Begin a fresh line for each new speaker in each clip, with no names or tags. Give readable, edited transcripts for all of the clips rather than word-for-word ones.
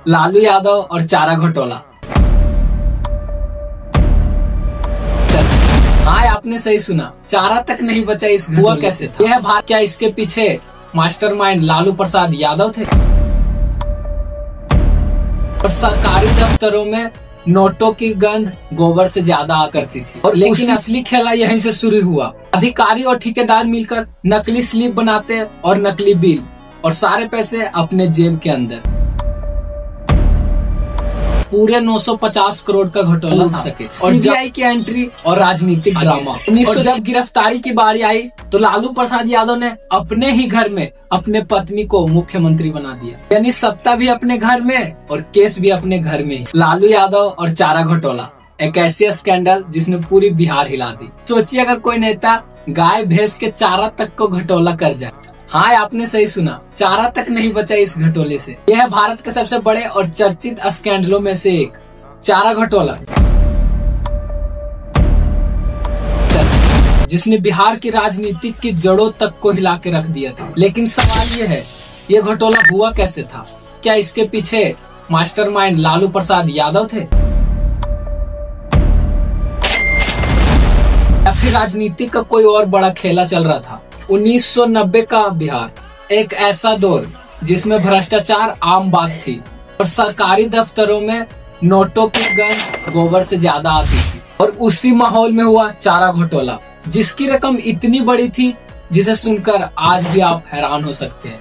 लालू यादव और चारा घोटाला। हाँ, आपने सही सुना, चारा तक नहीं बचा इस हुआ कैसे था? यह भारत, क्या इसके पीछे मास्टरमाइंड लालू प्रसाद यादव थे? और सरकारी दफ्तरों में नोटों की गंध गोबर से ज्यादा आ करती थी। और लेकिन असली खेला यहीं से शुरू हुआ। अधिकारी और ठेकेदार मिलकर नकली स्लिप बनाते और नकली बिल, और सारे पैसे अपने जेब के अंदर। पूरे 950 करोड़ का घोटाला था सके। और सीबीआई की एंट्री और राजनीतिक ड्रामा। और जब गिरफ्तारी की बारी आई तो लालू प्रसाद यादव ने अपने ही घर में अपने पत्नी को मुख्यमंत्री बना दिया। यानी सत्ता भी अपने घर में और केस भी अपने घर में ही। लालू यादव और चारा घोटाला एक ऐसी स्कैंडल जिसने पूरी बिहार हिला दी। सोचिए अगर कोई नेता गाय भैंस के चारा तक को घोटाला कर जाए। हाँ, आपने सही सुना, चारा तक नहीं बचा इस घोटाले से। यह है भारत के सबसे बड़े और चर्चित स्कैंडलों में से एक, चारा घोटाला, जिसने बिहार की राजनीति की जड़ों तक को हिला के रख दिया था। लेकिन सवाल ये है, ये घोटाला हुआ कैसे था? क्या इसके पीछे मास्टरमाइंड लालू प्रसाद यादव थे, या फिर राजनीति का कोई और बड़ा खेला चल रहा था? 1990 का बिहार एक ऐसा दौर जिसमें भ्रष्टाचार आम बात थी और सरकारी दफ्तरों में नोटों की गंध गोबर से ज्यादा आती थी। और उसी माहौल में हुआ चारा घोटाला, जिसकी रकम इतनी बड़ी थी जिसे सुनकर आज भी आप हैरान हो सकते हैं।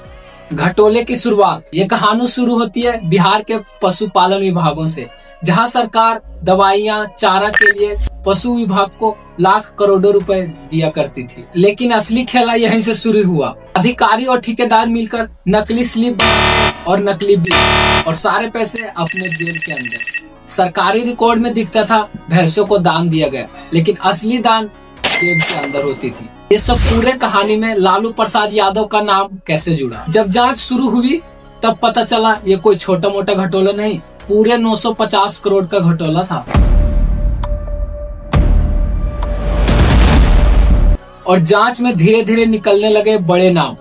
घोटाले की शुरुआत, ये कहानी शुरू होती है बिहार के पशुपालन विभागों से, जहां सरकार दवाइयां, चारा के लिए पशु विभाग को लाख करोड़ों रुपए दिया करती थी। लेकिन असली खेला यहीं से शुरू हुआ। अधिकारी और ठेकेदार मिलकर नकली स्लिप और नकली बिल, और सारे पैसे अपने जेब के अंदर। सरकारी रिकॉर्ड में दिखता था भैंसों को दान दिया गया, लेकिन असली दान जेब के अंदर होती थी। ये सब पूरे कहानी में लालू प्रसाद यादव का नाम कैसे जुड़ा? जब जांच शुरू हुई तब पता चला ये कोई छोटा मोटा घोटाला नहीं, पूरे 950 करोड़ का घोटाला था। और जांच में धीरे धीरे निकलने लगे बड़े नाम,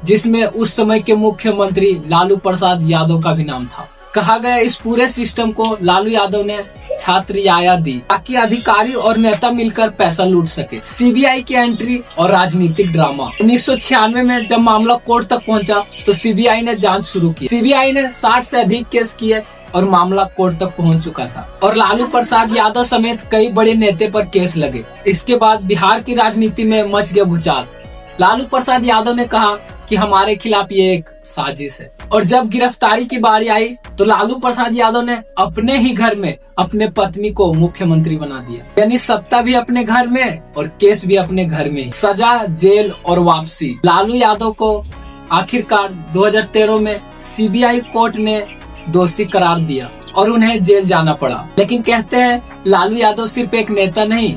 जिसमें उस समय के मुख्यमंत्री लालू प्रसाद यादव का भी नाम था। कहा गया इस पूरे सिस्टम को लालू यादव ने छात्र रियाया दी ताकि अधिकारी और नेता मिलकर पैसा लूट सके। सीबीआई की एंट्री और राजनीतिक ड्रामा। 1996 में जब मामला कोर्ट तक पहुंचा तो सीबीआई ने जांच शुरू की। सीबीआई ने 60 से अधिक केस किए और मामला कोर्ट तक पहुंच चुका था। और लालू प्रसाद यादव समेत कई बड़े नेता पर केस लगे। इसके बाद बिहार की राजनीति में मच गया भूचाल। लालू प्रसाद यादव ने कहा कि हमारे खिलाफ ये एक साजिश है। और जब गिरफ्तारी की बारी आई तो लालू प्रसाद यादव ने अपने ही घर में अपने पत्नी को मुख्यमंत्री बना दिया। यानी सत्ता भी अपने घर में और केस भी अपने घर में। सजा, जेल और वापसी। लालू यादव को आखिरकार 2013 में सीबीआई कोर्ट ने दोषी करार दिया और उन्हें जेल जाना पड़ा। लेकिन कहते हैं लालू यादव सिर्फ एक नेता नहीं,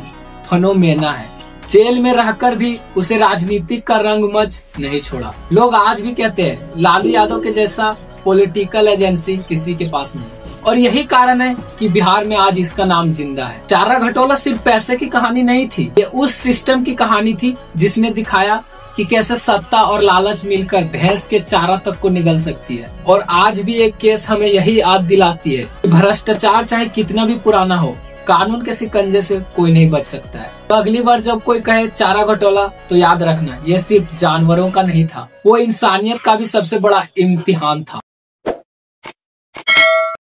फनोमेना है। जेल में रहकर भी उसे राजनीति का रंगमंच नहीं छोड़ा। लोग आज भी कहते हैं लालू यादव के जैसा पॉलिटिकल एजेंसी किसी के पास नहीं। और यही कारण है कि बिहार में आज इसका नाम जिंदा है। चारा घोटाला सिर्फ पैसे की कहानी नहीं थी, ये उस सिस्टम की कहानी थी जिसने दिखाया कि कैसे सत्ता और लालच मिलकर भैंस के चारा तक को निगल सकती है। और आज भी एक केस हमें यही याद दिलाती है कि भ्रष्टाचार चाहे कितना भी पुराना हो, कानून के शिकंजे से कोई नहीं बच सकता है। तो अगली बार जब कोई कहे चारा घोटाला तो याद रखना, ये सिर्फ जानवरों का नहीं था, वो इंसानियत का भी सबसे बड़ा इम्तिहान था।